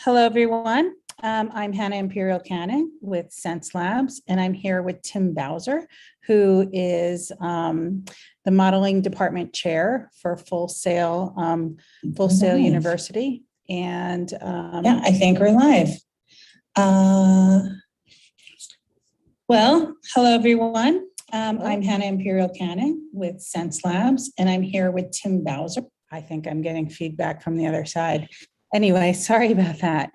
Hello, everyone. I'm Hannah Imperial Canning with Xencelabs, and I'm here with Tim Bowser, who is the modeling department chair for Full Sail University. And yeah, I think we're live. Well, hello, everyone. I'm Hannah Imperial Canning with Xencelabs, and I'm here with Tim Bowser. I think I'm getting feedback from the other side. Anyway, sorry about that.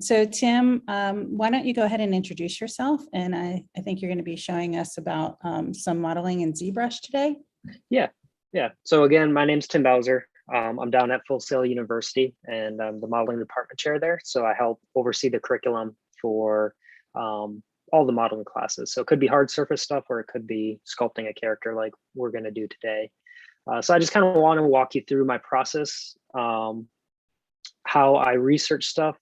So Tim, why don't you go ahead and introduce yourself? And I think you're going to be showing us about some modeling in ZBrush today. Yeah. So again, my name's Tim Bowser. I'm down at Full Sail University, and I'm the modeling department chair there. So I help oversee the curriculum for all the modeling classes. So it could be hard surface stuff, or it could be sculpting a character like we're going to do today. So I just kind of want to walk you through my process, how I research stuff,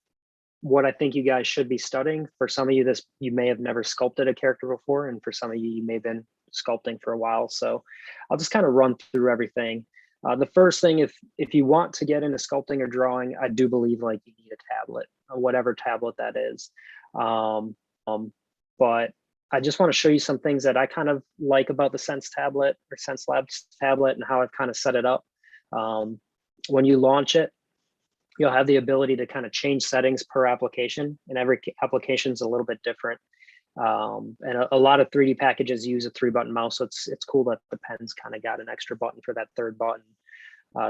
what I think you guys should be studying. For some of you, you may have never sculpted a character before, and for some of you, you may have been sculpting for a while. So I'll just kind of run through everything. The first thing, if you want to get into sculpting or drawing, I do believe like you need a tablet, whatever tablet that is. But I just want to show you some things that I kind of like about the Xencelabs tablet and how I've kind of set it up. When you launch it, you'll have the ability to kind of change settings per application, and every application is a little bit different. And a lot of 3D packages use a 3-button mouse, so it's cool that the pen's kind of got an extra button for that third button.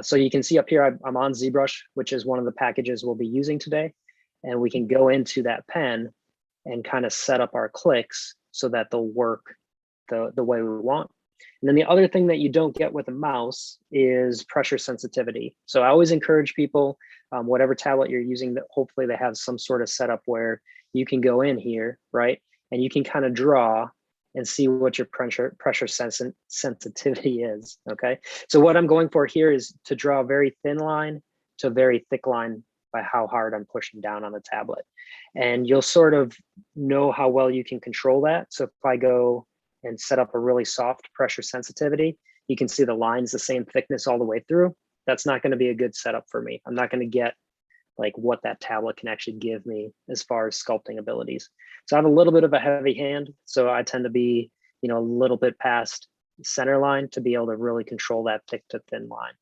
So you can see up here, I'm on ZBrush, which is one of the packages we'll be using today. And we can go into that pen and kind of set up our clicks so that they'll work the way we want. And then the other thing that you don't get with a mouse is pressure sensitivity. So I always encourage people, whatever tablet you're using, that hopefully they have some sort of setup where you can go in here, right? And you can kind of draw and see what your pressure sensitivity is, okay? So what I'm going for here is to draw a very thin line to a very thick line by how hard I'm pushing down on the tablet. And you'll sort of know how well you can control that. So if I go and set up a really soft pressure sensitivity, you can see the lines the same thickness all the way through. That's not going to be a good setup for me. I'm not going to get like what that tablet can actually give me as far as sculpting abilities. So I have a little bit of a heavy hand, so I tend to be, a little bit past center line to be able to really control that thick to thin line.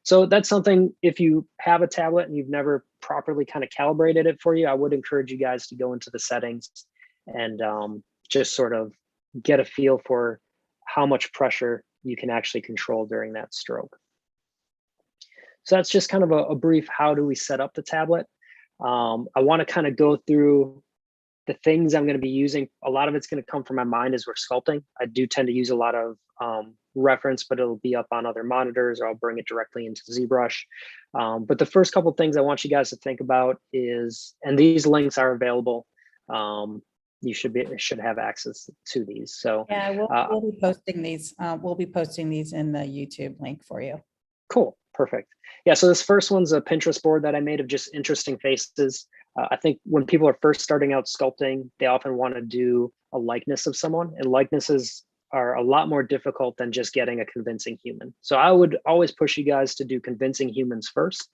So that's something, if you have a tablet and you've never properly kind of calibrated it for you, I would encourage you guys to go into the settings and just sort of get a feel for how much pressure you can actually control during that stroke. So that's just kind of a brief, how do we set up the tablet? I want to kind of go through the things I'm going to be using. A lot of it's going to come from my mind as we're sculpting. I do tend to use a lot of reference, but it'll be up on other monitors, or I'll bring it directly into ZBrush. But the first couple of things I want you guys to think about is, and these links are available. You should have access to these. So yeah, we'll be posting these. We'll be posting these in the YouTube link for you. Cool, perfect. Yeah, so this first one's a Pinterest board that I made of just interesting faces. I think when people are first starting out sculpting, they often want to do a likeness of someone, and likenesses are a lot more difficult than just getting a convincing human. So I would always push you guys to do convincing humans first.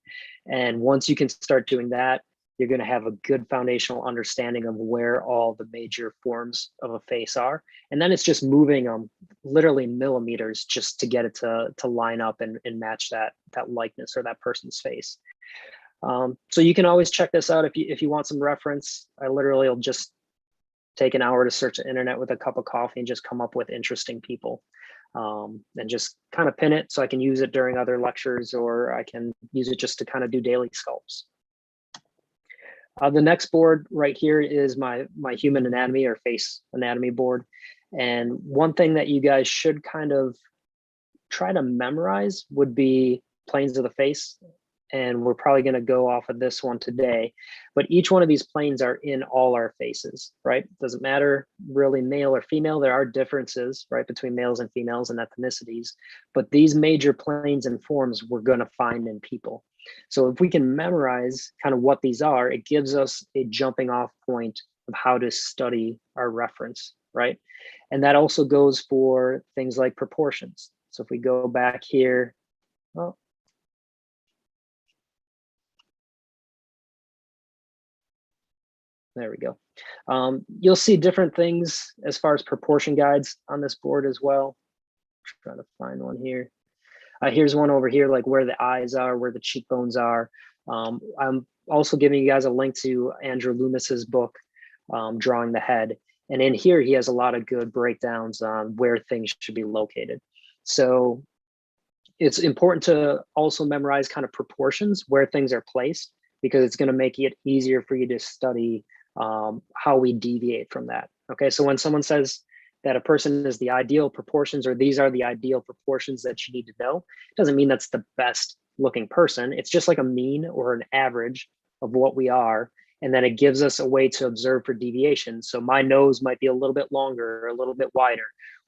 And once you can start doing that, you're going to have a good foundational understanding of where all the major forms of a face are. And then it's just moving them literally millimeters just to get it to line up and match that likeness or that person's face. So you can always check this out if you want some reference. I literally will just take an hour to search the internet with a cup of coffee and just come up with interesting people, and just kind of pin it so I can use it during other lectures, or I can use it just to kind of do daily sculpts. The next board right here is my human anatomy or face anatomy board. And one thing that you guys should kind of try to memorize would be planes of the face. And we're probably going to go off of this one today, but each one of these planes are in all our faces, right? Doesn't matter really male or female. There are differences, right, between males and females and ethnicities, but these major planes and forms we're going to find in people. So if we can memorize kind of what these are, it gives us a jumping off point of how to study our reference, right? And that also goes for things like proportions. So if we go back here, well, There we go. You'll see different things as far as proportion guides on this board as well. Trying to find one here. Here's one over here, like where the eyes are, where the cheekbones are. I'm also giving you guys a link to Andrew Loomis's book, Drawing the Head. And in here, he has a lot of good breakdowns on where things should be located. So it's important to also memorize kind of proportions, where things are placed, because it's going to make it easier for you to study how we deviate from that. Okay, so when someone says that a person is the ideal proportions, or these are the ideal proportions that you need to know, it doesn't mean that's the best looking person. It's just like a mean or an average of what we are. And then it gives us a way to observe for deviation. So my nose might be a little bit longer or a little bit wider,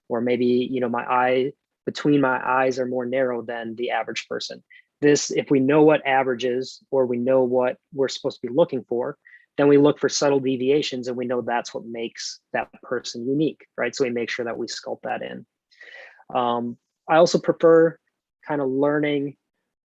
or maybe, you know, my eye, between my eyes are more narrow than the average person. This, if we know what average is, or we know what we're supposed to be looking for, then we look for subtle deviations, and we know that's what makes that person unique, right? So we make sure that we sculpt that in. I also prefer kind of learning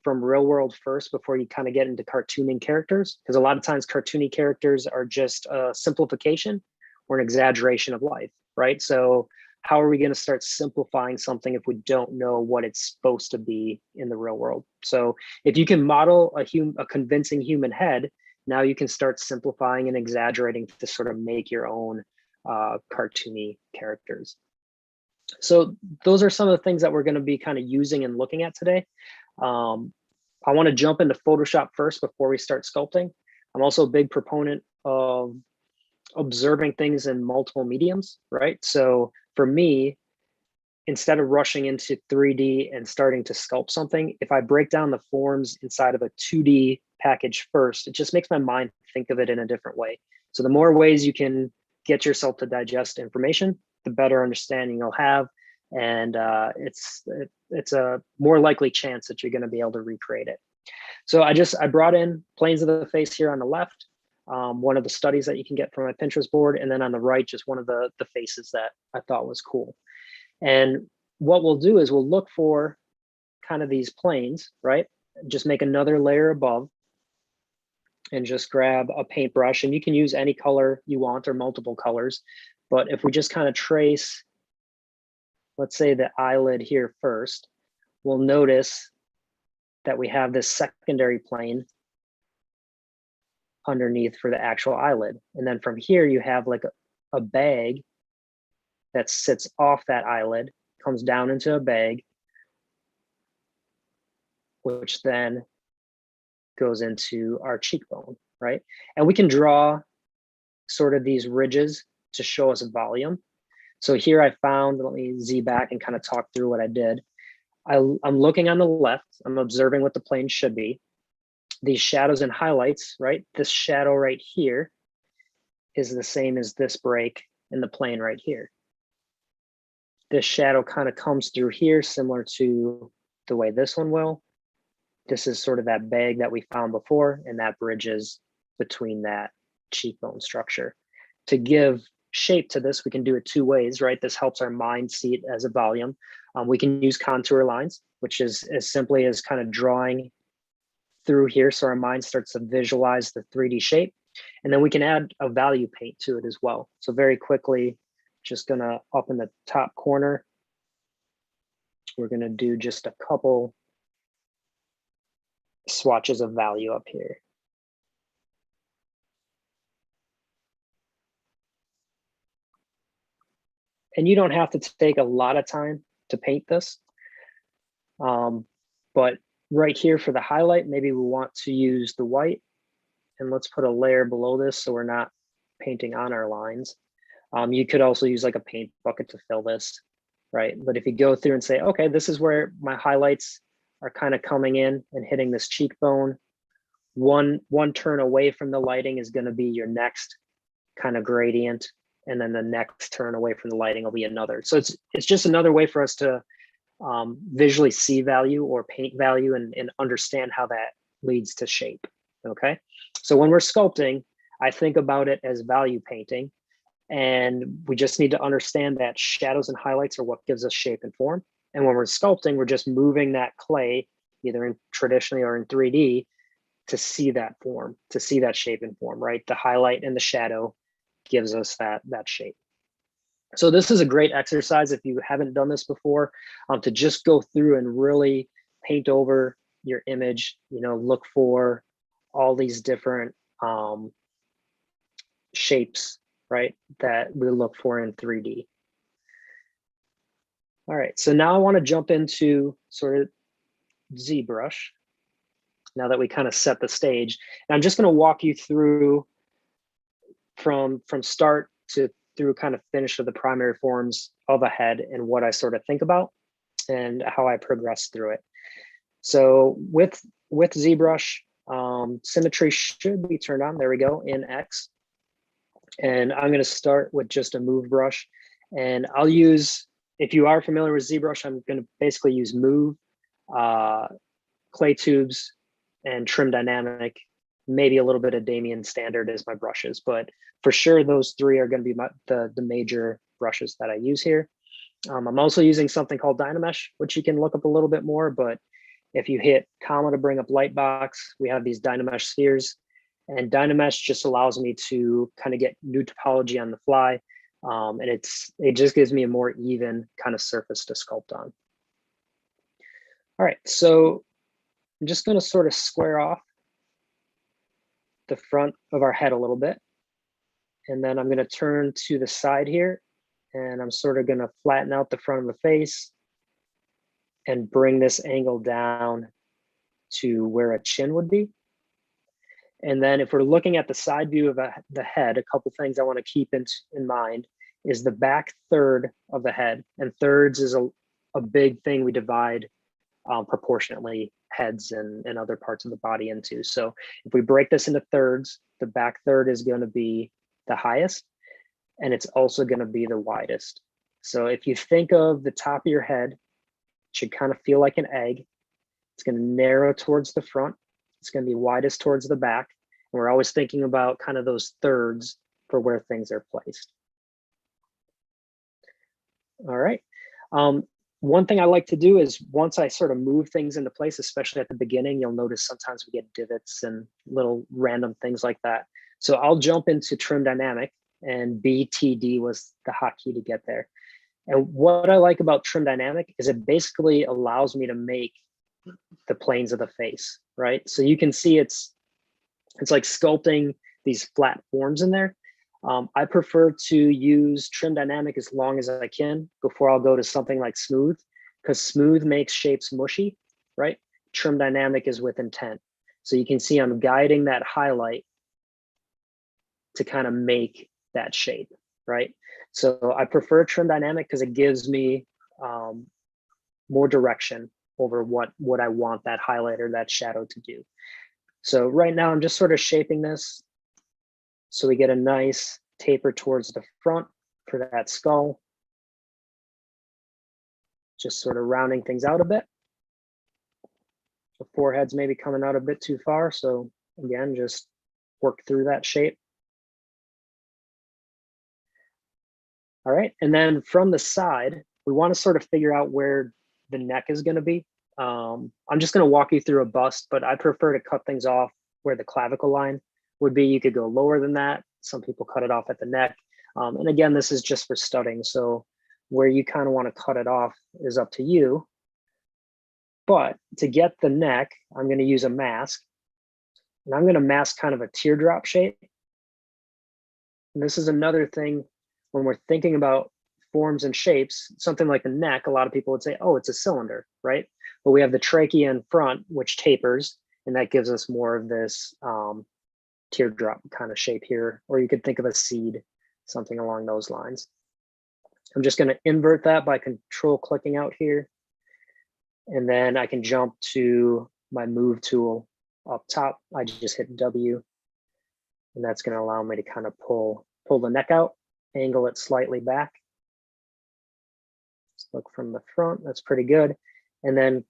from real world first before you kind of get into cartooning characters, because a lot of times cartoony characters are just a simplification or an exaggeration of life, right? So how are we going to start simplifying something if we don't know what it's supposed to be in the real world? So if you can model a convincing human head, now you can start simplifying and exaggerating to sort of make your own cartoony characters. So those are some of the things that we're going to be kind of using and looking at today. I want to jump into Photoshop first before we start sculpting. I'm also a big proponent of observing things in multiple mediums, right? So for me, instead of rushing into 3D and starting to sculpt something, if I break down the forms inside of a 2D package first, it just makes my mind think of it in a different way. So the more ways you can get yourself to digest information, the better understanding you'll have. And it's a more likely chance that you're going to be able to recreate it. So I brought in planes of the face here on the left, one of the studies that you can get from my Pinterest board, and then on the right, just one of the faces that I thought was cool. And what we'll do is we'll look for kind of these planes, right? Just make another layer above and just grab a paintbrush, and you can use any color you want or multiple colors. But if we just kind of trace, let's say the eyelid here first, we'll notice that we have this secondary plane underneath for the actual eyelid. And then from here, you have like a bag that sits off that eyelid, comes down into a bag, which then goes into our cheekbone, right? And we can draw sort of these ridges to show us volume. So here I found, let me Z back and kind of talk through what I did. I'm looking on the left, I'm observing what the plane should be. These shadows and highlights, right? This shadow right here is the same as this break in the plane right here. This shadow kind of comes through here, similar to the way this one will. This is sort of that bag that we found before, and that bridges between that cheekbone structure. To give shape to this, we can do it two ways, right? This helps our mind see it as a volume. We can use contour lines, which is as simply as kind of drawing through here so our mind starts to visualize the 3D shape. And then we can add a value paint to it as well. So very quickly, just gonna up in the top corner, we're gonna do just a couple swatches of value up here. And you don't have to take a lot of time to paint this. But right here for the highlight, maybe we want to use the white, and let's put a layer below this so we're not painting on our lines. You could also use like a paint bucket to fill this, right? But if you go through and say, okay, this is where my highlights are kind of coming in and hitting this cheekbone. One turn away from the lighting is going to be your next kind of gradient, and then the next turn away from the lighting will be another. So it's just another way for us to visually see value or paint value and understand how that leads to shape. Okay, so when we're sculpting, I think about it as value painting, and we just need to understand that shadows and highlights are what gives us shape and form. And when we're sculpting, we're just moving that clay either in traditionally or in 3D to see that form, to see that shape and form, right? The highlight and the shadow gives us that shape. So this is a great exercise if you haven't done this before, to just go through and really paint over your image, you know, look for all these different shapes, right, that we look for in 3D. All right, so now I want to jump into sort of ZBrush, now that we kind of set the stage. And I'm just going to walk you through from start to through kind of finish of the primary forms of a head and what I sort of think about and how I progress through it. So with ZBrush, symmetry should be turned on. There we go, in X. And I'm going to start with just a move brush. And I'll use, if you are familiar with ZBrush, I'm going to basically use move, clay tubes, and trim dynamic, maybe a little bit of Damien standard as my brushes, but for sure those three are going to be the major brushes that I use here. I'm also using something called Dynamesh, which you can look up a little bit more, but if you hit comma to bring up Lightbox, we have these Dynamesh spheres, and Dynamesh just allows me to kind of get new topology on the fly, and it just gives me a more even kind of surface to sculpt on. All right, so I'm just going to sort of square off the front of our head a little bit. And then I'm going to turn to the side here, and I'm sort of going to flatten out the front of the face and bring this angle down to where a chin would be. And then if we're looking at the side view of the head, a couple things I want to keep in mind is the back third of the head. And thirds is a big thing we divide proportionately heads and other parts of the body into. So if we break this into thirds, the back third is going to be the highest, and it's also going to be the widest. So if you think of the top of your head, it should kind of feel like an egg. It's going to narrow towards the front. It's going to be widest towards the back. And we're always thinking about kind of those thirds for where things are placed. All right. One thing I like to do is once I sort of move things into place, especially at the beginning, you'll notice sometimes we get divots and little random things like that. So I'll jump into trim dynamic, and BTD was the hotkey to get there. And what I like about trim dynamic is it basically allows me to make the planes of the face, right? So you can see it's like sculpting these flat forms in there. I prefer to use trim dynamic as long as I can before I'll go to something like smooth, because smooth makes shapes mushy, right? Trim dynamic is with intent. So you can see I'm guiding that highlight to kind of make that shape, right? So I prefer trim dynamic because it gives me more direction over what I want that highlight or that shadow to do. So right now I'm just sort of shaping this so we get a nice taper towards the front for that skull. Just sort of rounding things out a bit. The forehead's maybe coming out a bit too far, so again, just work through that shape. All right, and then from the side, we want to sort of figure out where the neck is going to be. I'm just going to walk you through a bust, but I prefer to cut things off where the clavicle line would be. You could go lower than that. Some people cut it off at the neck. And again, this is just for studying. So where you kind of want to cut it off is up to you. But to get the neck, I'm going to use a mask. And I'm going to mask kind of a teardrop shape. And this is another thing when we're thinking about forms and shapes, something like the neck, a lot of people would say, oh, it's a cylinder, right? But we have the trachea in front, which tapers, and that gives us more of this teardrop kind of shape here. Or you could think of a seed, something along those lines. I'm just going to invert that by control clicking out here. And then I can jump to my move tool up top. I just hit W, and that's going to allow me to kind of pull the neck out, angle it slightly back. Let's look from the front. That's pretty good. And then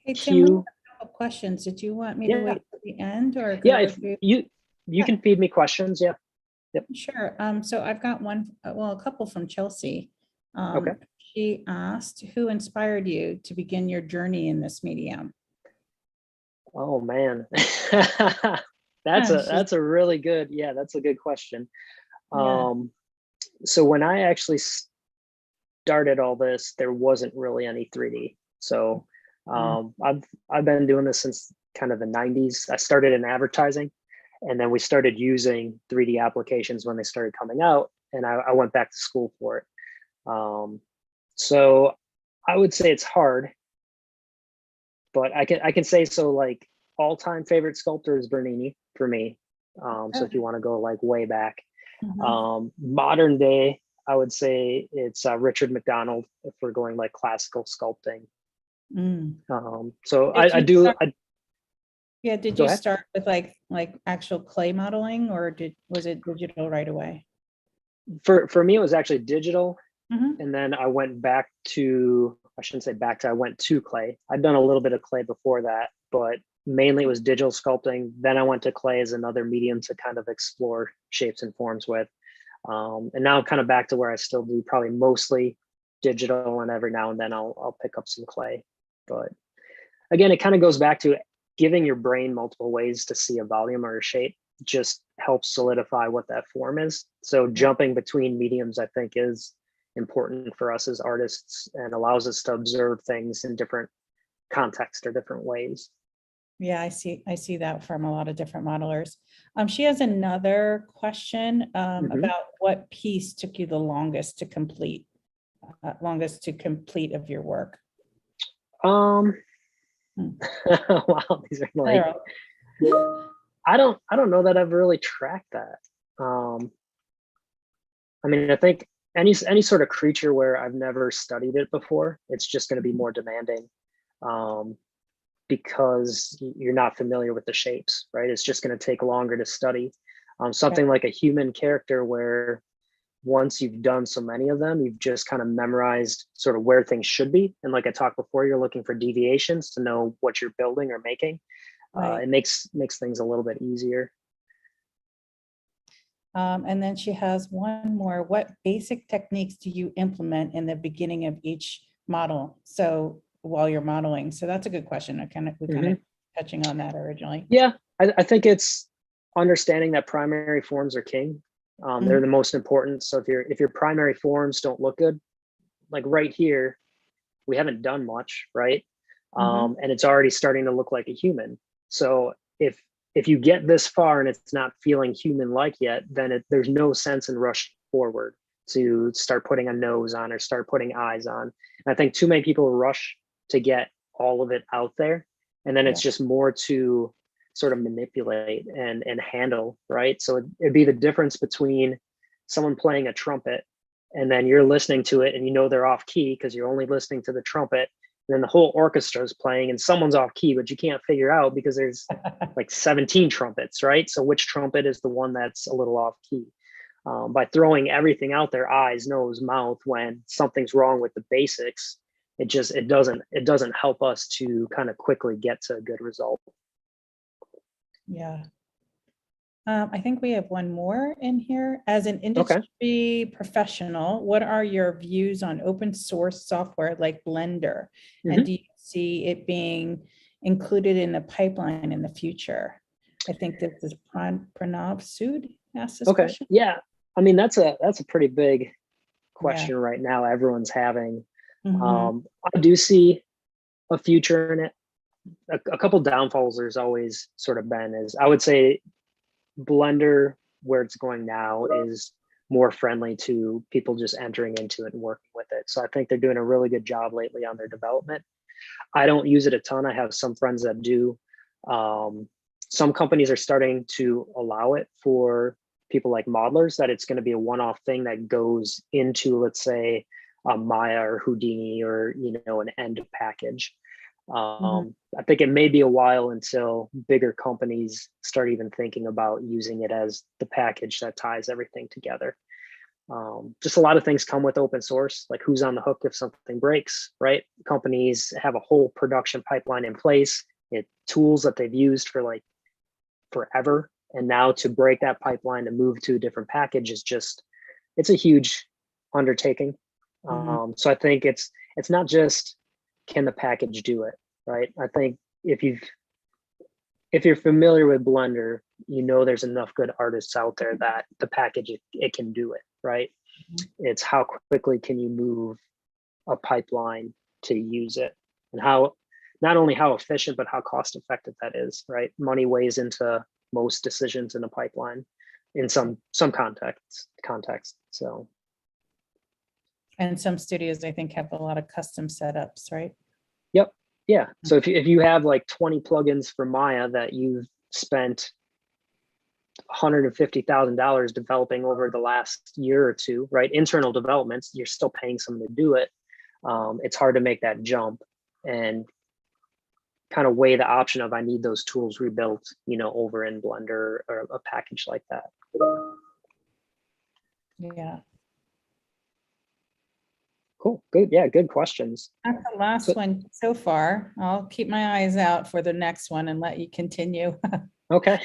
Hey, Tim, we have a couple questions. Did you want me to wait till the end, or yeah, if you can feed me questions. Yeah. Yep. Sure. So I've got one, well, a couple from Chelsea. Okay. She asked, who inspired you to begin your journey in this medium? Oh man. Yeah, That's a really good, yeah, that's a good question. yeah. So when I actually started all this, there wasn't really any 3D. So Mm. I've been doing this since kind of the 90s. I started in advertising, and then we started using 3D applications when they started coming out, and I went back to school for it. So I would say it's hard, but I can say so, like, all-time favorite sculptor is Bernini for me. So if you want to go like way back, Mhm. modern day, I would say it's Richard McDonald if we're going like classical sculpting. Mm. So Did I you do. start, yeah, did Go you ahead. start with like actual clay modeling or was it digital right away? For me, it was actually digital, Mhm. and then I went back to. I shouldn't say back to. I went to clay. I'd done a little bit of clay before that, but mainly it was digital sculpting. Then I went to clay as another medium to kind of explore shapes and forms with. And now I'm kind of back to where I still do probably mostly digital, and every now and then I'll pick up some clay. But again, it kind of goes back to giving your brain multiple ways to see a volume or a shape just helps solidify what that form is. So jumping between mediums, I think, is important for us as artists and allows us to observe things in different contexts or different ways. Yeah, I see that from a lot of different modelers. She has another question Mhm. about what piece took you the longest to complete of your work. Um, Hmm. wow, these are like, There. I don't know that I've really tracked that. I mean, I think any sort of creature where I've never studied it before, it's just going to be more demanding, um, because you're not familiar with the shapes, right? It's just going to take longer to study. Right. Something like a human character, where once you've done so many of them, you've just kind of memorized sort of where things should be. And like I talked before, you're looking for deviations to know what you're building or making. Right. It makes things a little bit easier. And then she has one more. What basic techniques do you implement in the beginning of each model? So while you're modeling, so that's a good question. We kind of Mhm. touching on that originally. Yeah, I think it's understanding that primary forms are king. They're Mhm. the most important. So if your primary forms don't look good, like right here, we haven't done much, right? Mhm. And it's already starting to look like a human. So if you get this far and it's not feeling human-like yet, then there's no sense in rushing forward to start putting a nose on or start putting eyes on. And I think too many people rush to get all of it out there, and then Yeah. it's just more to sort of manipulate and handle, right? So it'd be the difference between someone playing a trumpet, and then you're listening to it and you know they're off key because you're only listening to the trumpet, and then the whole orchestra is playing and someone's off key, but you can't figure out because there's like 17 trumpets, right? So which trumpet is the one that's a little off key? By throwing everything out there, eyes, nose, mouth, when something's wrong with the basics, it doesn't help us to kind of quickly get to a good result. Yeah. I think we have one more in here. As an Okay. industry professional, what are your views on open source software like Blender? And Mhm. do you see it being included in the pipeline in the future? I think this is Pranav Sood asked this Okay. question. Yeah. I mean, that's a pretty big Yeah. question right now everyone's having. Mhm. I do see a future in it. A couple downfalls there's always sort of been is, I would say, Blender, where it's going now, is more friendly to people just entering into it and working with it. So I think they're doing a really good job lately on their development. I don't use it a ton. I have some friends that do. Um, some companies are starting to allow it for people like modelers, that it's going to be a one-off thing that goes into, let's say, Maya or Houdini, or an end package. Mhm. I think it may be a while until bigger companies start even thinking about using it as the package that ties everything together. Just a lot of things come with open source, like who's on the hook if something breaks, right? Companies have a whole production pipeline in place, tools that they've used for like forever. And now to break that pipeline and move to a different package it's a huge undertaking. Mhm. So I think it's not just can the package do it, right? I think if you've if you're familiar with Blender, you know there's enough good artists out there that the package, it can do it, right? It's how quickly can you move a pipeline to use it, and how, not only how efficient, but how cost effective that is, right? Money weighs into most decisions in a pipeline in some context. So. And some studios, I think, have a lot of custom setups, right? Yep. Yeah. So if you have like 20 plugins for Maya that you've spent $150,000 developing over the last year or two, right? Internal developments, you're still paying someone to do it. It's hard to make that jump and kind of weigh the option of, I need those tools rebuilt, over in Blender or a package like that. Yeah. Cool. Good. Yeah. Good questions. That's the last one so far. I'll keep my eyes out for the next one and let you continue. Okay.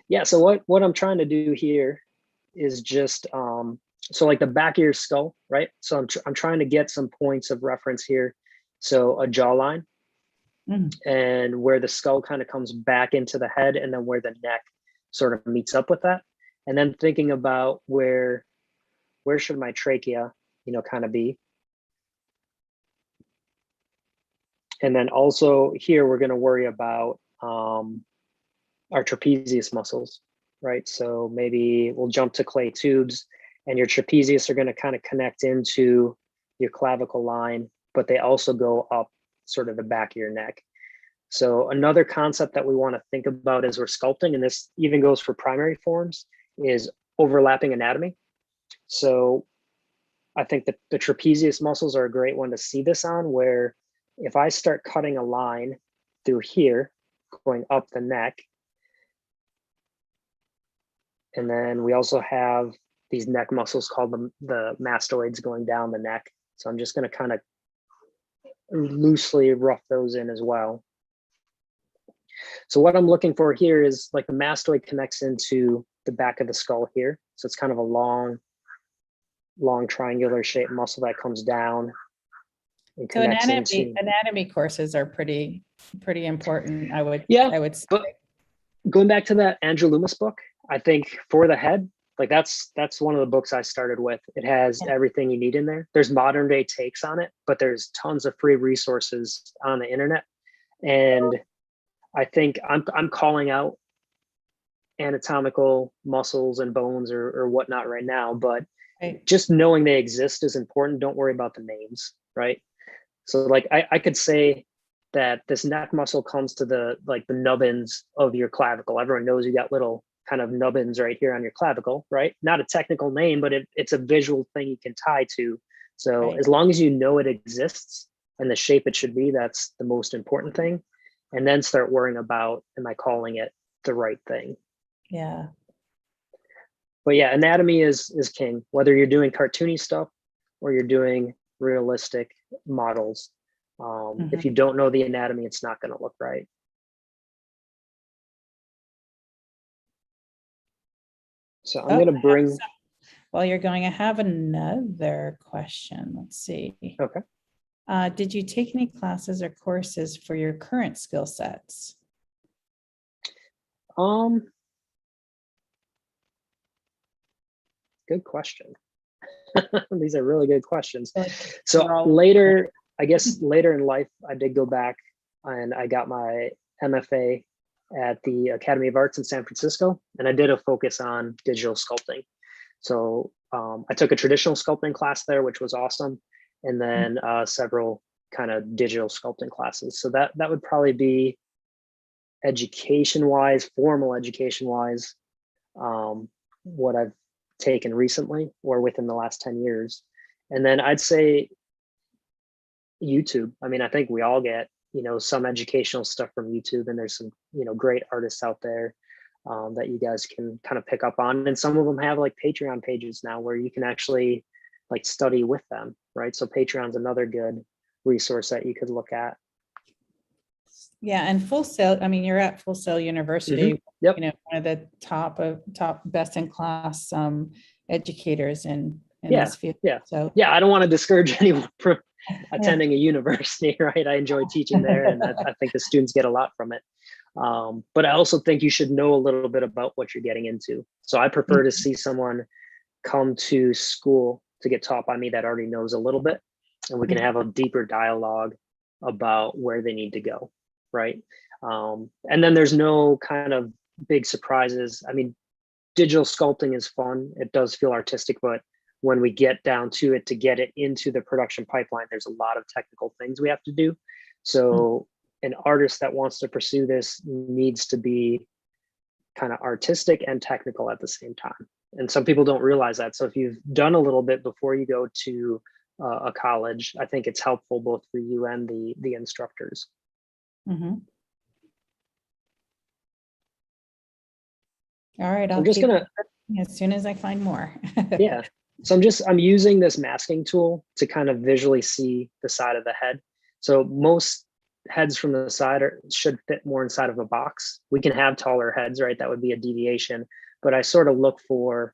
Yeah. So what I'm trying to do here is just, so like the back of your skull, right? So I'm trying to get some points of reference here. So a jawline and where the skull kind of comes back into the head, and then where the neck sort of meets up with that. And then thinking about where should my trachea, kind of be. And then also here, we're going to worry about our trapezius muscles, right? So maybe we'll jump to clay tubes, and your trapezius are going to kind of connect into your clavicle line, but they also go up sort of the back of your neck. So another concept that we want to think about as we're sculpting, and this even goes for primary forms, is overlapping anatomy. So I think that the trapezius muscles are a great one to see this on, where if I start cutting a line through here, going up the neck, and then we also have these neck muscles called the mastoids going down the neck. So I'm just going to kind of loosely rough those in as well. So what I'm looking for here is like the mastoid connects into the back of the skull here. So it's kind of a long triangular shaped muscle that comes down. So anatomy courses are pretty important. I would say. But going back to that Andrew Loomis book, I think for the head, like that's one of the books I started with. It has everything you need in there. There's modern day takes on it, but there's tons of free resources on the internet. And I think I'm calling out anatomical muscles and bones or whatnot right now, but just knowing they exist is important. Don't worry about the names, right? So like I could say that this neck muscle comes to the nubbins of your clavicle. Everyone knows you got little kind of nubbins right here on your clavicle, right? Not a technical name, but it's a visual thing you can tie to. So as long as you know it exists and the shape it should be, that's the most important thing. And then start worrying about, am I calling it the right thing? Yeah. But yeah, anatomy is king, whether you're doing cartoony stuff or you're doing realistic models. If you don't know the anatomy, it's not going to look right. So I'm going to bring. While you're going, I have another question. Let's see. Okay. Did you take any classes or courses for your current skill sets? Good question. These are really good questions. So later, I guess later in life, I did go back and I got my MFA at the Academy of Arts in San Francisco, and I did a focus on digital sculpting. So I took a traditional sculpting class there, which was awesome, and then several kind of digital sculpting classes. So that would probably be education-wise, formal education-wise, what I've taken recently or within the last 10 years. And then I'd say YouTube. I mean, I think we all get, some educational stuff from YouTube, and there's some, great artists out there that you guys can kind of pick up on. And some of them have like Patreon pages now where you can actually like study with them, right? So Patreon's another good resource that you could look at. Yeah, and Full Sail, I mean, you're at Full Sail University, Yep. One of the top best in class educators in this field. Yeah. So I don't want to discourage anyone from attending a university, right? I enjoy teaching there, and I think the students get a lot from it. But I also think you should know a little bit about what you're getting into. So I prefer to see someone come to school to get taught by me that already knows a little bit, and we can have a deeper dialogue about where they need to go, right? And then there's no kind of big surprises. I mean, digital sculpting is fun. It does feel artistic, but when we get down to it, to get it into the production pipeline, there's a lot of technical things we have to do. So an artist that wants to pursue this needs to be kind of artistic and technical at the same time. And some people don't realize that. So if you've done a little bit before you go to a college, I think it's helpful both for you and the instructors. Mhm. All right, I'm just gonna, as soon as I find more. yeah. So I'm using this masking tool to kind of visually see the side of the head. So most heads from the side should fit more inside of a box. We can have taller heads, right? That would be a deviation, but I sort of look for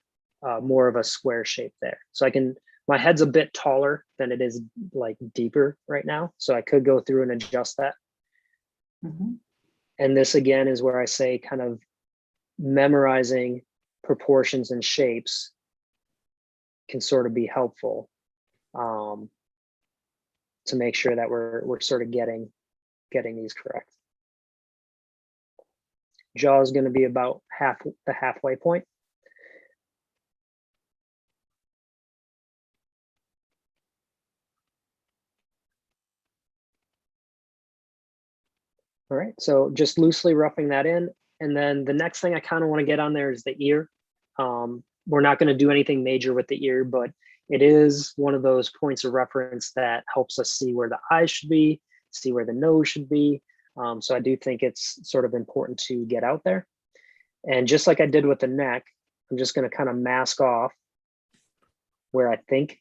more of a square shape there. So my head's a bit taller than it is like deeper right now. So I could go through and adjust that. Mhm. And this again is where I say kind of memorizing proportions and shapes can sort of be helpful to make sure that we're sort of getting these correct. Jaw is going to be about the halfway point. All right, so just loosely roughing that in. And then the next thing I kind of want to get on there is the ear. We're not going to do anything major with the ear, but it is one of those points of reference that helps us see where the eyes should be, see where the nose should be. So I do think it's sort of important to get out there. And just like I did with the neck, I'm just going to kind of mask off where I think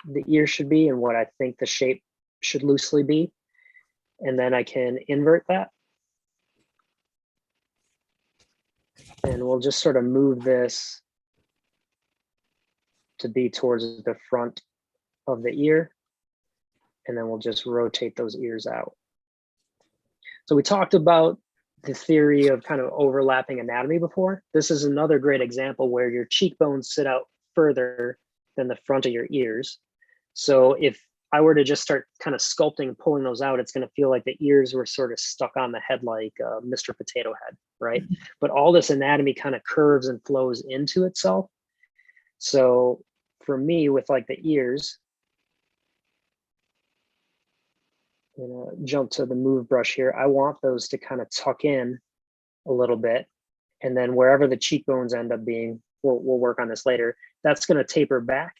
the ear should be and what I think the shape should loosely be. And then I can invert that. And we'll just sort of move this to be towards the front of the ear. And then we'll just rotate those ears out. So we talked about the theory of kind of overlapping anatomy before. This is another great example where your cheekbones sit out further than the front of your ears. So if I were to just start kind of sculpting, pulling those out, it's going to feel like the ears were sort of stuck on the head like Mr. Potato Head, right? But all this anatomy kind of curves and flows into itself. So for me, with like the ears, I'm gonna jump to the move brush here. I want those to kind of tuck in a little bit. And then wherever the cheekbones end up being, we'll work on this later, that's going to taper back.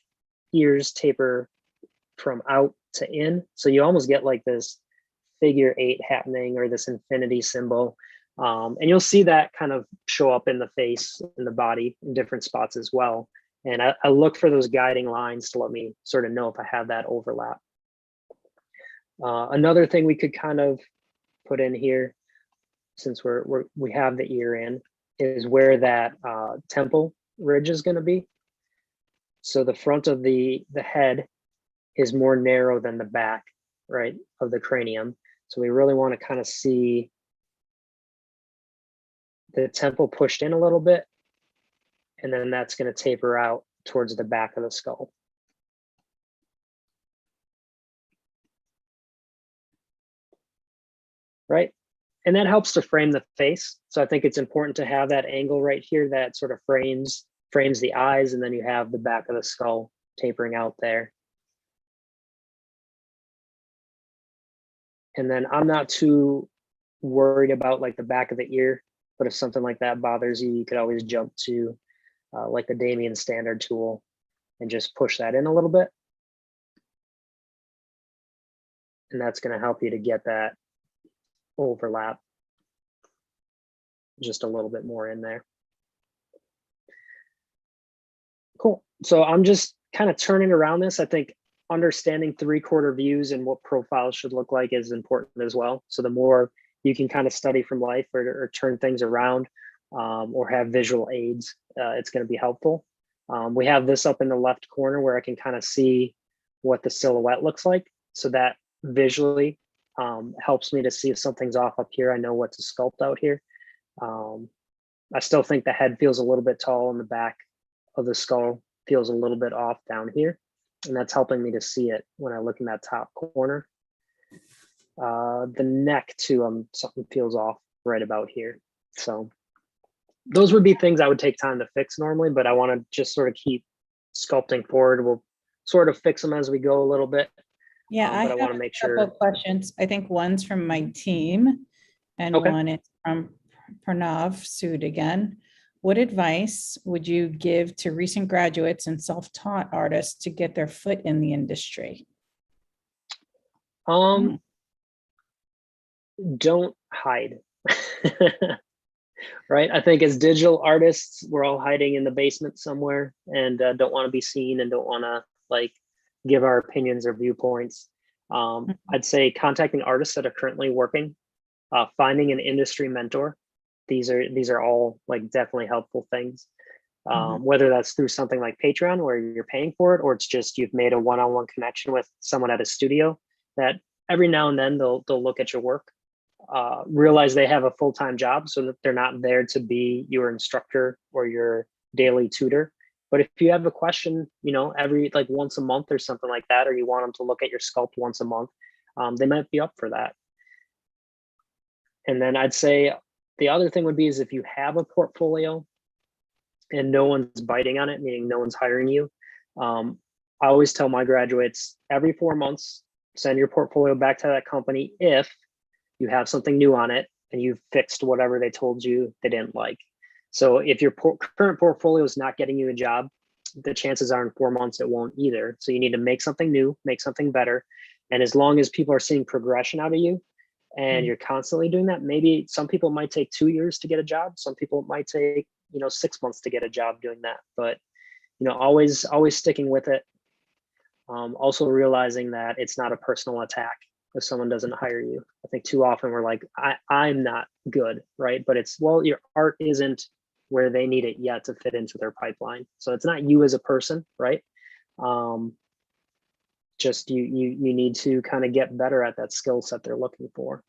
Ears taper from out to in. So you almost get like this figure 8 happening, or this infinity symbol. And you'll see that kind of show up in the face, in the body, in different spots as well. And I look for those guiding lines to let me sort of know if I have that overlap. Another thing we could kind of put in here, since we have the ear in, is where that temple ridge is going to be. So the front of the head is more narrow than the back, right, of the cranium. So we really want to kind of see the temple pushed in a little bit, and then that's going to taper out towards the back of the skull. Right? And that helps to frame the face. So I think it's important to have that angle right here that sort of frames the eyes, and then you have the back of the skull tapering out there. And then I'm not too worried about like the back of the ear, but if something like that bothers you, you could always jump to like the Damien standard tool and just push that in a little bit. And that's going to help you to get that overlap just a little bit more in there. Cool. So I'm just kind of turning around this. I think understanding 3/4 views and what profiles should look like is important as well. So the more you can kind of study from life, or turn things around, or have visual aids, it's going to be helpful. We have this up in the left corner where I can kind of see what the silhouette looks like. So that visually helps me to see if something's off up here. I know what to sculpt out here. I still think the head feels a little bit tall and the back of the skull feels a little bit off down here. And that's helping me to see it when I look in that top corner. The neck too, something feels off right about here. So those would be things I would take time to fix normally, but I want to just sort of keep sculpting forward. We'll sort of fix them as we go a little bit. Yeah, But I want to make a couple sure. of questions. I think one's from my team and Okay. one is from Pranav Sood again. What advice would you give to recent graduates and self-taught artists to get their foot in the industry? Don't hide. Right. I think as digital artists, we're all hiding in the basement somewhere and don't want to be seen and don't want to like give our opinions or viewpoints. I'd say contacting artists that are currently working, finding an industry mentor. These are all like definitely helpful things. Whether that's through something like Patreon where you're paying for it, or it's just you've made a one-on-one connection with someone at a studio that every now and then they'll look at your work, realize they have a full-time job so that they're not there to be your instructor or your daily tutor. But if you have a question, you know, every like once a month or something like that, or you want them to look at your sculpt once a month, they might be up for that. And then I'd say the other thing would be is if you have a portfolio and no one's biting on it, meaning no one's hiring you. I always tell my graduates every 4 months, send your portfolio back to that company if you have something new on it and you've fixed whatever they told you they didn't like. So if your current portfolio is not getting you a job, the chances are in 4 months it won't either. So you need to make something new, make something better. And as long as people are seeing progression out of you and you're constantly doing that, maybe some people might take 2 years to get a job. Some people might take, 6 months to get a job doing that. But, always sticking with it. Also realizing that it's not a personal attack if someone doesn't hire you. I think too often we're like, I'm not good, right? But it's, well, your art isn't where they need it yet to fit into their pipeline. So it's not you as a person, right? Just you need to kind of get better at that skill set they're looking for.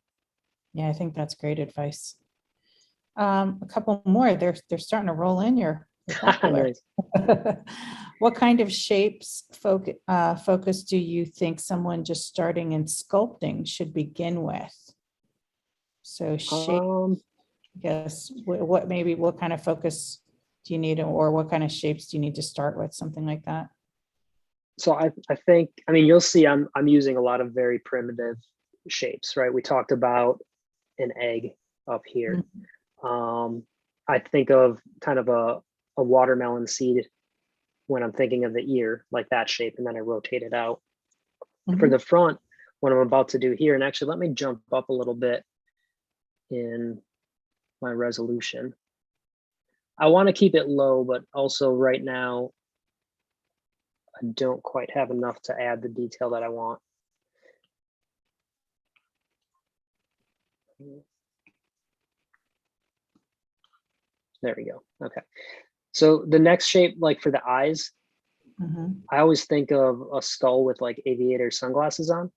Yeah, I think that's great advice. A couple more. They're starting to roll in your vocabulary. What kind of shapes focus do you think someone just starting in sculpting should begin with? So shape, I guess, what kind of focus do you need, or what kind of shapes do you need to start with? Something like that. So I think, you'll see I'm using a lot of very primitive shapes, right? We talked about an egg up here. I think of kind of a watermelon seed when I'm thinking of the ear, like that shape, and then I rotate it out. For the front, what I'm about to do here, and actually let me jump up a little bit in my resolution. I want to keep it low, but also right now, I don't quite have enough to add the detail that I want. There we go. Okay. So the next shape, like for the eyes, I always think of a skull with like aviator sunglasses on.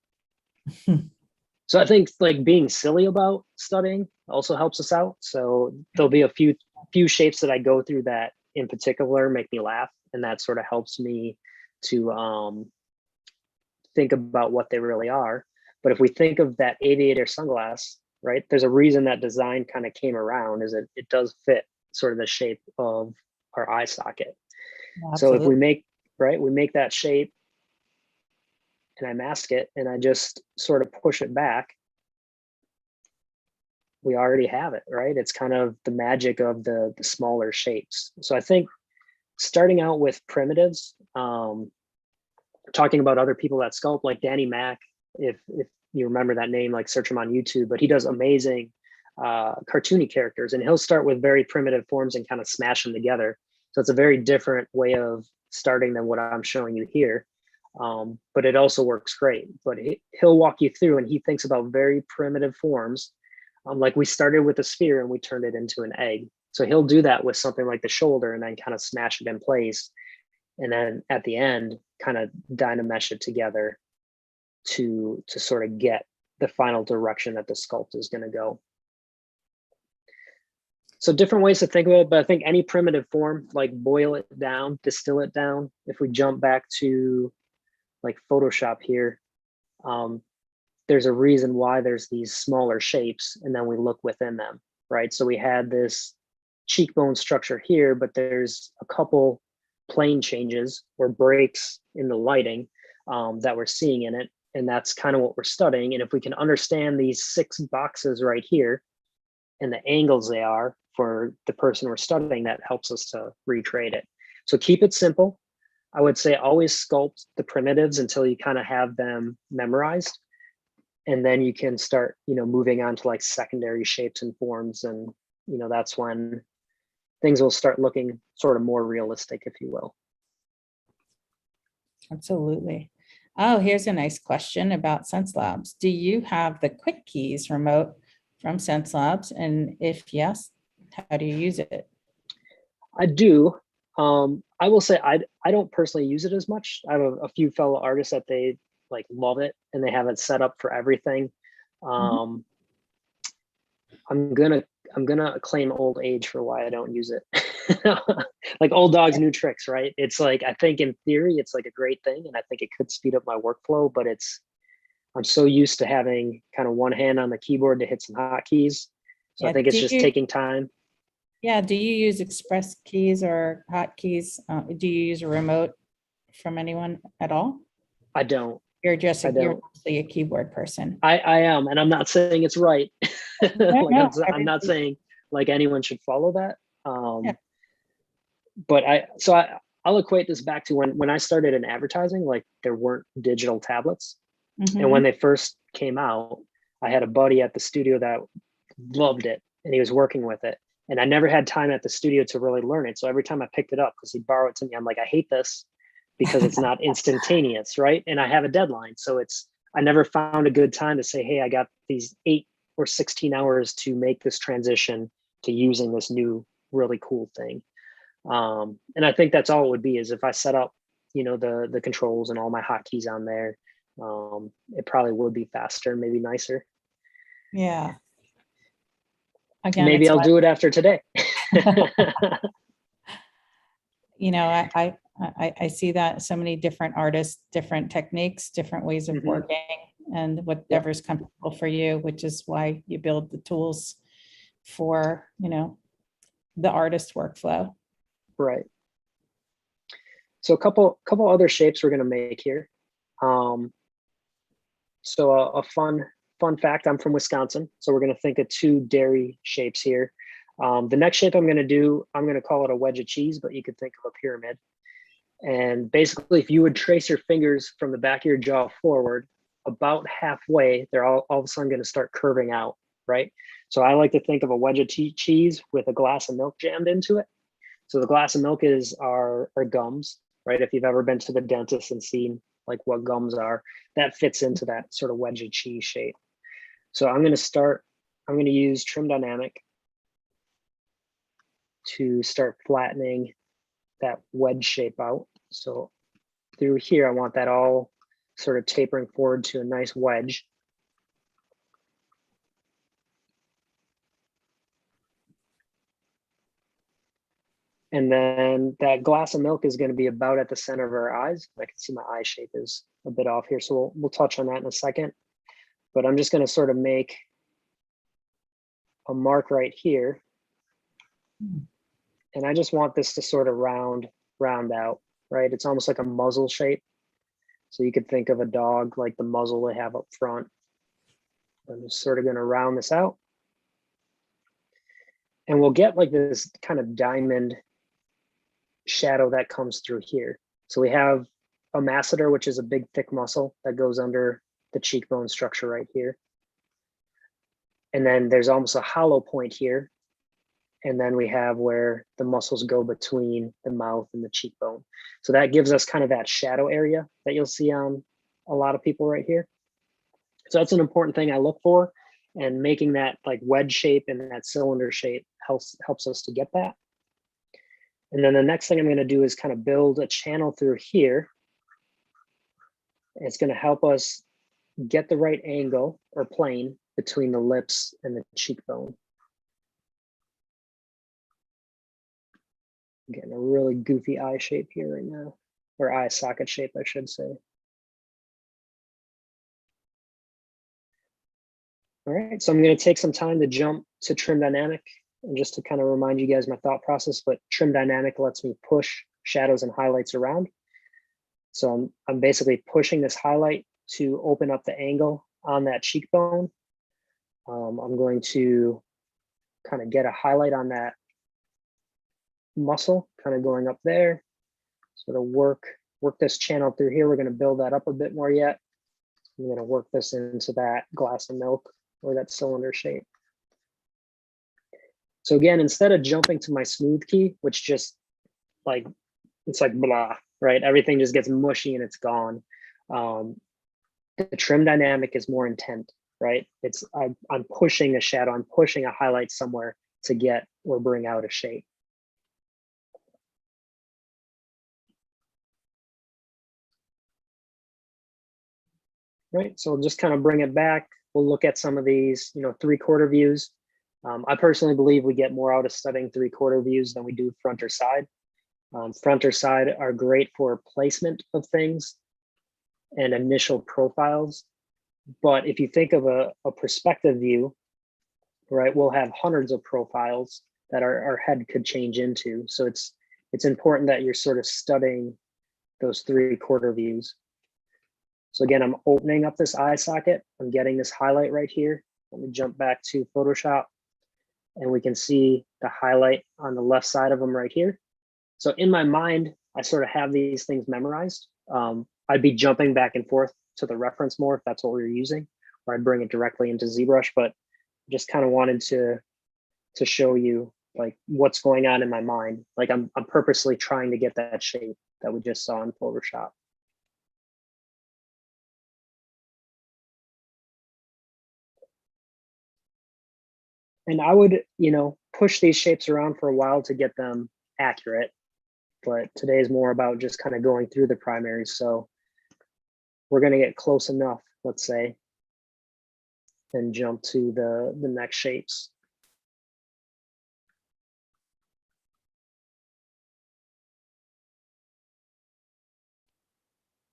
So I think like being silly about studying also helps us out. So there'll be a few shapes that I go through that in particular make me laugh. And that sort of helps me to think about what they really are. But if we think of that aviator sunglass, right, there's a reason that design kind of came around, is it does fit sort of the shape of our eye socket. Absolutely. So if we make that shape and I mask it and I just sort of push it back, we already have it, right? It's kind of the magic of the smaller shapes. So I think starting out with primitives, talking about other people that sculpt, like Danny Mac, if you remember that name, like search him on YouTube, but he does amazing cartoony characters, and he'll start with very primitive forms and kind of smash them together. So it's a very different way of starting than what I'm showing you here. But it also works great. But he'll walk you through, and he thinks about very primitive forms. Like we started with a sphere and we turned it into an egg. So he'll do that with something like the shoulder and then kind of smash it in place. And then at the end, kind of Dynamesh it together to sort of get the final direction that the sculpt is going to go. So different ways to think about it, but I think any primitive form, like boil it down, distill it down. If we jump back to like Photoshop here, there's a reason why there's these smaller shapes, and then we look within them, right? So we had this cheekbone structure here, but there's a couple plane changes or breaks in the lighting that we're seeing in it. And that's kind of what we're studying. And if we can understand these 6 boxes right here and the angles they are for the person we're studying, that helps us to recreate it. So keep it simple. I would say always sculpt the primitives until you kind of have them memorized. And then you can start, moving on to like secondary shapes and forms. And, that's when things will start looking sort of more realistic, if you will. Absolutely. Oh, here's a nice question about Xencelabs. Do you have the quick keys remote from Xencelabs? And if yes, how do you use it? I do. I will say I don't personally use it as much. I have a few fellow artists that they like love it and they have it set up for everything. I'm gonna claim old age for why I don't use it. Like old dogs, new tricks, right? It's like, I think in theory, it's like a great thing. And I think it could speed up my workflow, but I'm so used to having kind of one hand on the keyboard to hit some hotkeys. So Yeah, I think it's just taking time. Yeah. Do you use express keys or hotkeys? Do you use a remote from anyone at all? I don't. You're mostly a keyboard person. I am, and I'm not saying it's right. No, I'm not saying like anyone should follow that. Yeah. But I'll equate this back to when I started in advertising, like there weren't digital tablets. And when they first came out, I had a buddy at the studio that loved it and he was working with it. And I never had time at the studio to really learn it. So every time I picked it up, because he'd borrow it to me, I'm like, I hate this because it's not instantaneous, right? And I have a deadline. So I never found a good time to say, hey, I got these 8 or 16 hours to make this transition to using this new really cool thing. And I think that's all it would be, is if I set up, the controls and all my hotkeys on there, it probably would be faster, maybe nicer. Yeah. Again, maybe I'll do it after today. I see that so many different artists, different techniques, different ways of working, and whatever's comfortable for you, which is why you build the tools for, the artist workflow. Right. So a couple other shapes we're going to make here. So a fun fact, I'm from Wisconsin. So we're going to think of 2 dairy shapes here. The next shape I'm going to do, I'm going to call it a wedge of cheese, but you could think of a pyramid. And basically, if you would trace your fingers from the back of your jaw forward, about halfway, they're all of a sudden going to start curving out, right? So I like to think of a wedge of cheese with a glass of milk jammed into it. So the glass of milk is our gums, right? If you've ever been to the dentist and seen like what gums are, that fits into that sort of wedge of cheese shape. So I'm going to use Trim Dynamic to start flattening that wedge shape out. So through here, I want that all sort of tapering forward to a nice wedge. And then that glass of milk is going to be about at the center of our eyes. I can see my eye shape is a bit off here, so we'll touch on that in a second. But I'm just going to sort of make a mark right here. And I just want this to sort of round out, right? It's almost like a muzzle shape. So you could think of a dog like the muzzle they have up front. I'm just sort of going to round this out. And we'll get like this kind of diamond shadow that comes through here. So we have a masseter, which is a big thick muscle that goes under the cheekbone structure right here. And then there's almost a hollow point here. And then we have where the muscles go between the mouth and the cheekbone. So that gives us kind of that shadow area that you'll see on a lot of people right here. So that's an important thing I look for, and making that like wedge shape and that cylinder shape helps us to get that. And then the next thing I'm going to do is kind of build a channel through here. It's going to help us get the right angle or plane between the lips and the cheekbone. I'm getting a really goofy eye shape here right now, or eye socket shape, I should say. All right, so I'm going to take some time to jump to trim dynamic, and just to kind of remind you guys my thought process, but trim dynamic lets me push shadows and highlights around. So I'm basically pushing this highlight to open up the angle on that cheekbone. I'm going to kind of get a highlight on that muscle, kind of going up there. Sort of work this channel through here. We're going to build that up a bit more yet. I'm going to work this into that glass of milk or that cylinder shape. So again, instead of jumping to my smooth key, which just like, it's like blah, right? Everything just gets mushy and it's gone. The trim dynamic is more intent, right? It's I'm pushing a shadow, I'm pushing a highlight somewhere to get or bring out a shape. Right, so we'll just kind of bring it back. We'll look at some of these, 3/4 views. I personally believe we get more out of studying 3/4 views than we do front or side. Front or side are great for placement of things and initial profiles. But if you think of a perspective view, right, we'll have hundreds of profiles that our head could change into. So it's important that you're sort of studying those 3/4 views. So again, I'm opening up this eye socket. I'm getting this highlight right here. Let me jump back to Photoshop, and we can see the highlight on the left side of them right here. So in my mind, I sort of have these things memorized. I'd be jumping back and forth to the reference more if that's what we were using, or I'd bring it directly into ZBrush, but just kind of wanted to show you like what's going on in my mind. Like I'm purposely trying to get that shape that we just saw in Photoshop. And I would, push these shapes around for a while to get them accurate. But today is more about just kind of going through the primaries. So we're going to get close enough, let's say, and jump to the next shapes.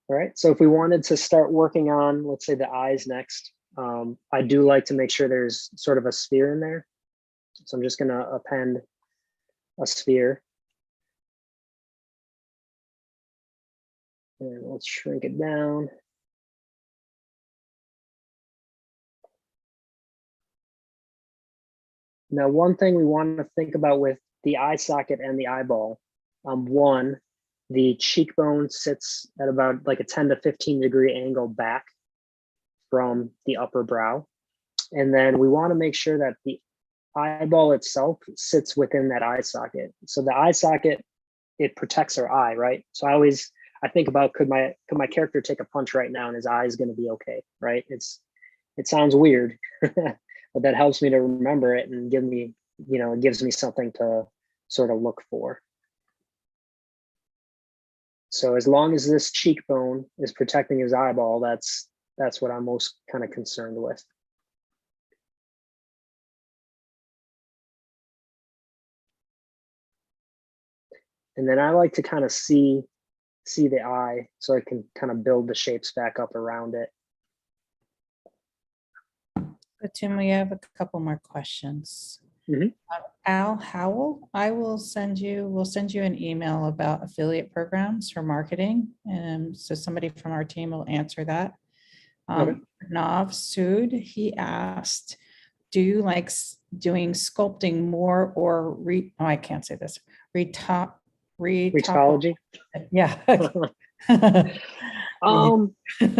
All right, so if we wanted to start working on, let's say, the eyes next, I do like to make sure there's sort of a sphere in there. So I'm just going to append a sphere. And let's shrink it down. Now, one thing we want to think about with the eye socket and the eyeball, one, the cheekbone sits at about like a 10 to 15 degree angle back from the upper brow. And then we want to make sure that the eyeball itself sits within that eye socket. So the eye socket, it protects our eye, right? So I think about, could my character take a punch right now and his eye is going to be okay, right? It sounds weird, but that helps me to remember it and give me, it gives me something to sort of look for. So as long as this cheekbone is protecting his eyeball, that's what I'm most kind of concerned with. And then I like to kind of see the eye so I can kind of build the shapes back up around it. But Tim, we have a couple more questions. Mhm. Al Howell, we'll send you an email about affiliate programs for marketing. And so somebody from our team will answer that. Okay. Nav Sood, he asked, do you like doing sculpting more or I can't say this, Retopology. Yeah.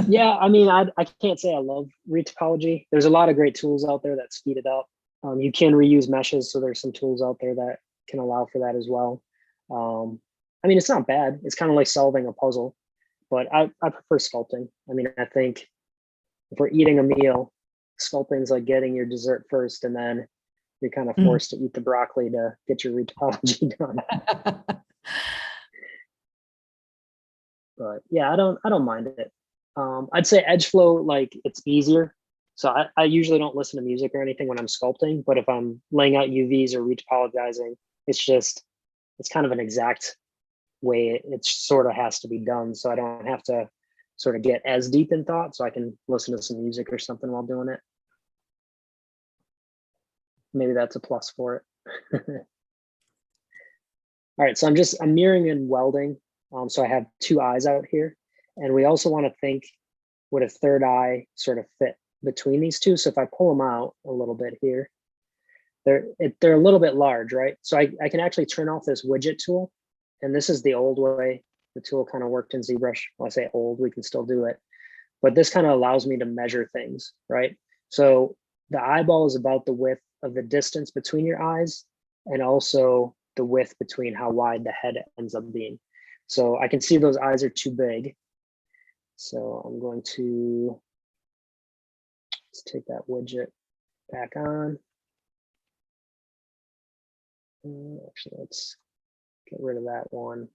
Yeah, I mean, I can't say I love retopology. There's a lot of great tools out there that speed it up. You can reuse meshes, so there's some tools out there that can allow for that as well. I mean, it's not bad. It's kind of like solving a puzzle, but I prefer sculpting. I mean, I think if we're eating a meal, sculpting's like getting your dessert first, and then you're kind of forced to eat the broccoli to get your retopology done. But yeah, I don't mind it. I'd say edge flow, like it's easier. So I usually don't listen to music or anything when I'm sculpting, but if I'm laying out UVs or retopologizing, it's kind of an exact way it sort of has to be done. So I don't have to sort of get as deep in thought, so I can listen to some music or something while doing it. Maybe that's a plus for it. All right, so I'm mirroring and welding. So I have two eyes out here, and we also want to think, would a third eye sort of fit between these two? So if I pull them out a little bit here, they're a little bit large, right? So I can actually turn off this widget tool, and this is the old way the tool kind of worked in ZBrush. Well, I say old, we can still do it, but this kind of allows me to measure things, right? So the eyeball is about the width of the distance between your eyes, and also the width between how wide the head ends up being. So I can see those eyes are too big. So I'm going to, let's take that widget back on. Actually, let's get rid of that one.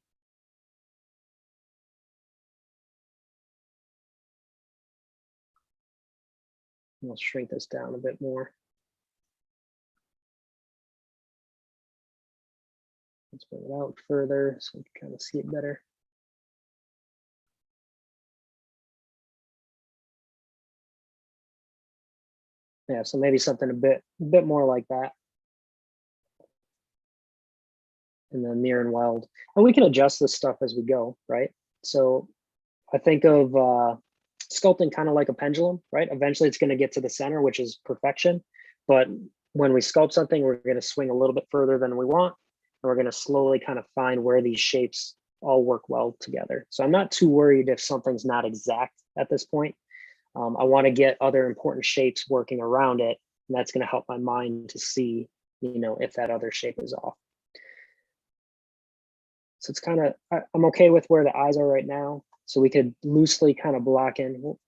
I'll shrink this down a bit more. Let's bring it out further so we can kind of see it better. Yeah, so maybe something a bit more like that. And then mirror and weld. And we can adjust this stuff as we go, right? So I think of sculpting kind of like a pendulum, right? Eventually it's going to get to the center, which is perfection. But when we sculpt something, we're going to swing a little bit further than we want. And we're going to slowly kind of find where these shapes all work well together. So I'm not too worried if something's not exact at this point. I want to get other important shapes working around it. And that's going to help my mind to see, if that other shape is off. So it's kind of, I'm okay with where the eyes are right now. So we could loosely kind of block in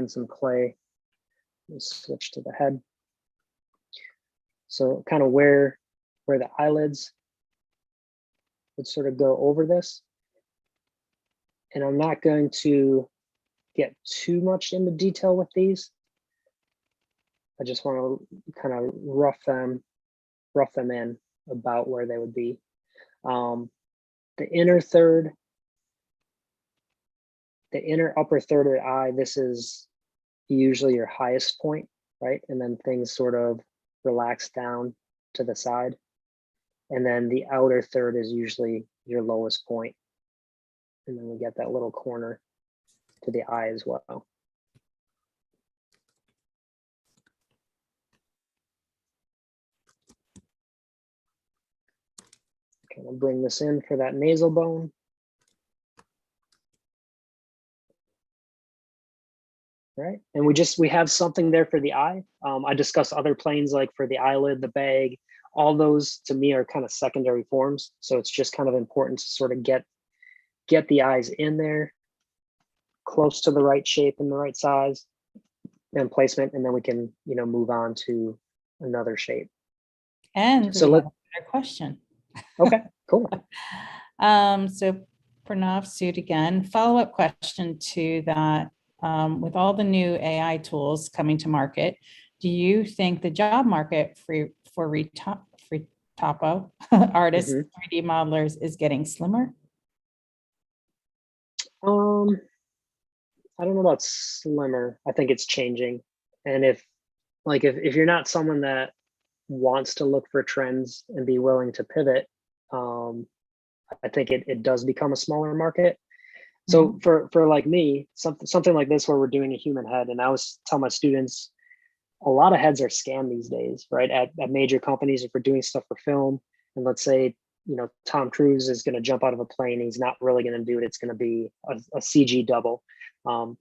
some clay. Let's switch to the head. So kind of where the eyelids would sort of go over this. And I'm not going to get too much into detail with these. I just want to kind of rough them in about where they would be. The inner upper third of the eye, this is usually your highest point, right? And then things sort of relax down to the side. And then the outer third is usually your lowest point. And then we get that little corner to the eye as well. Okay, I'll bring this in for that nasal bone. Right, and we have something there for the eye. I discussed other planes like for the eyelid, the bag, all those to me are kind of secondary forms. So it's just kind of important to sort of get the eyes in there, close to the right shape and the right size and placement, and then we can, move on to another shape. And so let's another question. Okay, cool. So Pranav Sood again, follow-up question to that. With all the new AI tools coming to market, do you think the job market for Retopo artists, 3D modelers is getting slimmer? I don't know about slimmer. I think it's changing. And if you're not someone that wants to look for trends and be willing to pivot, I think it does become a smaller market. So for like me, something like this where we're doing a human head, and I always tell my students, a lot of heads are scanned these days, right? At major companies, if we're doing stuff for film, and let's say, Tom Cruise is going to jump out of a plane, he's not really going to do it. It's going to be a CG double.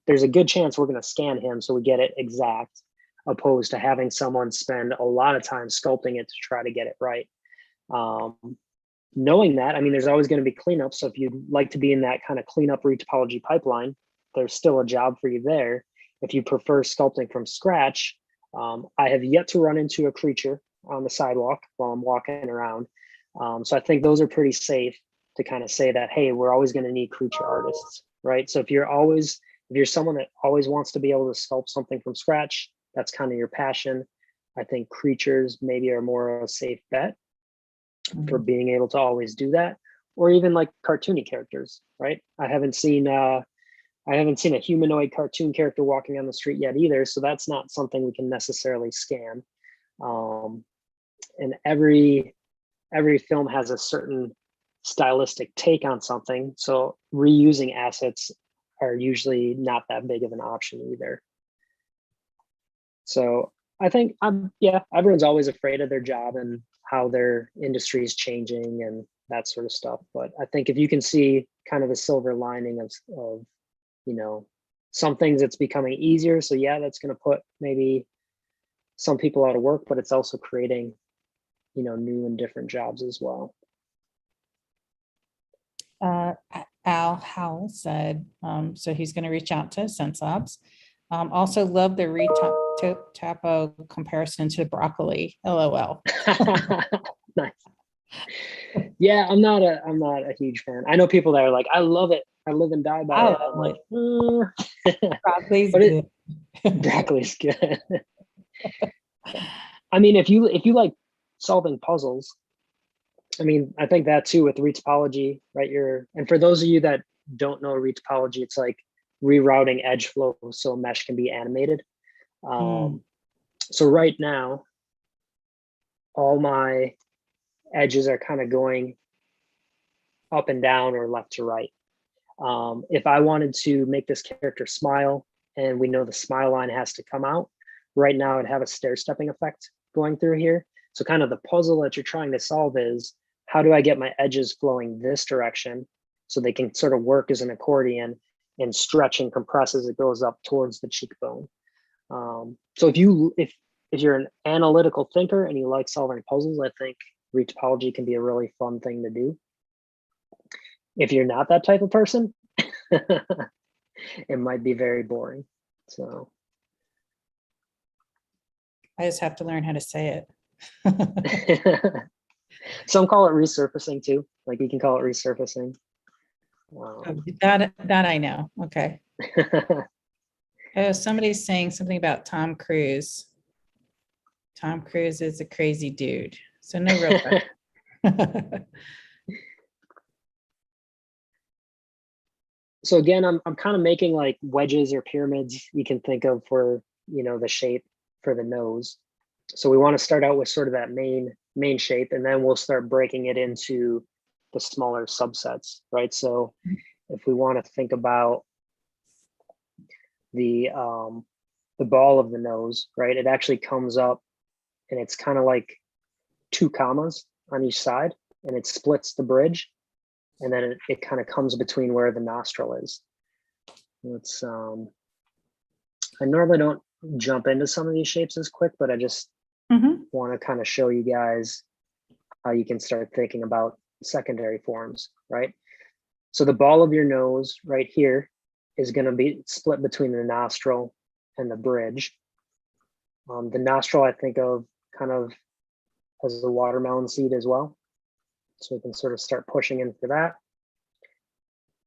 There's a good chance we're going to scan him so we get it exact, opposed to having someone spend a lot of time sculpting it to try to get it right. Knowing that, I mean, there's always going to be cleanup. So if you'd like to be in that kind of cleanup retopology pipeline, there's still a job for you there. If you prefer sculpting from scratch, I have yet to run into a creature on the sidewalk while I'm walking around. So I think those are pretty safe to kind of say that, hey, we're always going to need creature artists. right? So if you're someone that always wants to be able to sculpt something from scratch, that's kind of your passion. I think creatures maybe are more a safe bet for being able to always do that, or even like cartoony characters, right? I haven't seen a humanoid cartoon character walking on the street yet either, so that's not something we can necessarily scan. And every film has a certain stylistic take on something, so reusing assets are usually not that big of an option either. So I think everyone's always afraid of their job and how their industry is changing and that sort of stuff. But I think if you can see kind of the silver lining of some things it's becoming easier. So yeah, that's going to put maybe some people out of work, but it's also creating, new and different jobs as well. Al Howell said, so he's going to reach out to Xencelabs. Also love the Retopo comparison to broccoli, LOL. Nice. Yeah, I'm not a huge fan. I know people that are like, I love it, I live and die by it. I'm like, broccoli's good. Broccoli's good. I mean, if you like solving puzzles, I mean, I think that too with retopology, right? And for those of you that don't know retopology, it's like rerouting edge flow so a mesh can be animated. So right now, all my edges are kind of going up and down or left to right. If I wanted to make this character smile, and we know the smile line has to come out, right now I'd have a stair-stepping effect going through here. So kind of the puzzle that you're trying to solve is, how do I get my edges flowing this direction so they can sort of work as an accordion and stretch and compress as it goes up towards the cheekbone. So if you're an analytical thinker and you like solving puzzles, I think retopology can be a really fun thing to do. If you're not that type of person, it might be very boring. So I just have to learn how to say it. Some call it resurfacing too. Like you can call it resurfacing. That I know. Okay. Oh, somebody's saying something about Tom Cruise. Tom Cruise is a crazy dude. So no real question. So again, I'm kind of making like wedges or pyramids you can think of for, the shape for the nose. So we want to start out with sort of that main shape, and then we'll start breaking it into the smaller subsets, right? So if we want to think about the ball of the nose, right? It actually comes up and it's kind of like 2 commas on each side, and it splits the bridge, and then it kind of comes between where the nostril is. It's I normally don't jump into some of these shapes as quick, but I just want to kind of show you guys how you can start thinking about secondary forms, right? So the ball of your nose right here is going to be split between the nostril and the bridge. The nostril I think of kind of as a watermelon seed as well. So we can sort of start pushing in for that.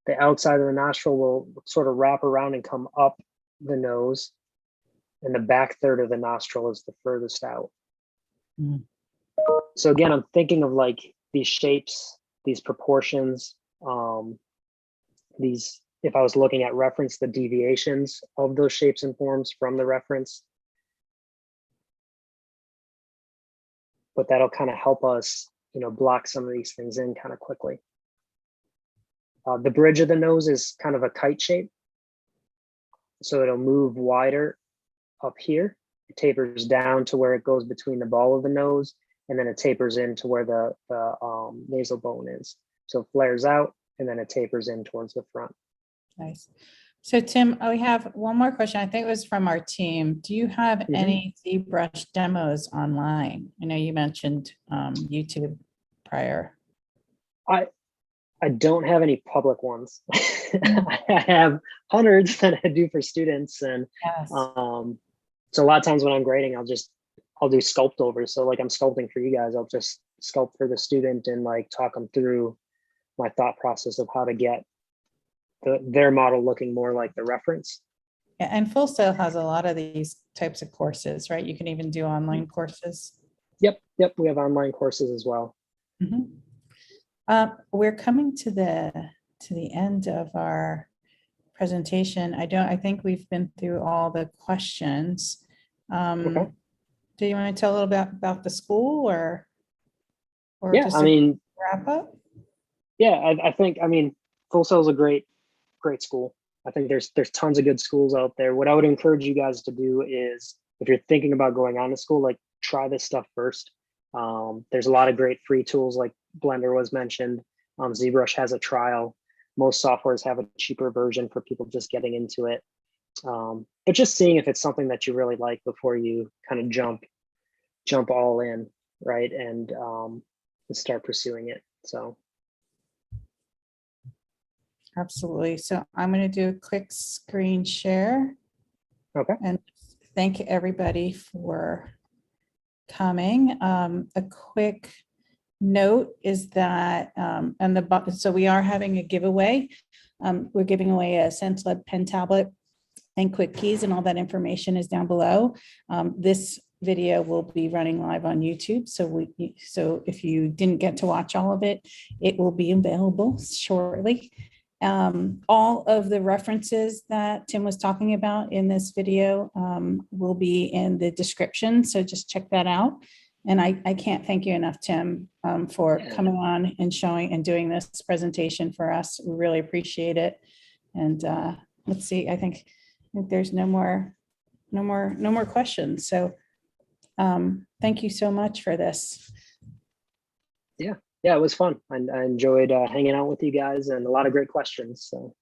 The outside of the nostril will sort of wrap around and come up the nose, and the back third of the nostril is the furthest out. So again, I'm thinking of like these shapes, these proportions, if I was looking at reference, the deviations of those shapes and forms from the reference. But that'll kind of help us, block some of these things in kind of quickly. The bridge of the nose is kind of a kite shape. So it'll move wider up here. It tapers down to where it goes between the ball of the nose, and then it tapers into where the nasal bone is. So it flares out and then it tapers in towards the front. Nice. So Tim, we have one more question. I think it was from our team. Do you have any ZBrush demos online? I know you mentioned YouTube prior. I don't have any public ones. I have hundreds that I do for students, and Yes. so a lot of times when I'm grading, I'll do sculpt over. So like I'm sculpting for you guys, I'll just sculpt for the student and like talk them through my thought process of how to get their model looking more like the reference. Yeah, and Full Sail has a lot of these types of courses, right? You can even do online courses. Yep, we have online courses as well. Mhm. We're coming to the end of our presentation. I think we've been through all the questions. Okay. Do you want to tell a little bit about the school or Yeah, just I a mean, wrap up? yeah, I think, I mean, Full Sail is a great school. I think there's tons of good schools out there. What I would encourage you guys to do is, if you're thinking about going on to school, like, try this stuff first. There's a lot of great free tools, like Blender was mentioned. ZBrush has a trial. Most softwares have a cheaper version for people just getting into it. But just seeing if it's something that you really like before you kind of jump all in, right? And start pursuing it. So. Absolutely. So I'm going to do a quick screen share. Okay. And thank everybody for coming. A quick note is that, so we are having a giveaway. We're giving away a Xencelab pen tablet and quick keys, and all that information is down below. This video will be running live on YouTube. So if you didn't get to watch all of it, it will be available shortly. All of the references that Tim was talking about in this video will be in the description. So just check that out. And I can't thank you enough, Tim, for coming on and showing and doing this presentation for us. We really appreciate it. And let's see, I think there's no more questions. So thank you so much for this. Yeah, it was fun. I enjoyed hanging out with you guys, and a lot of great questions. So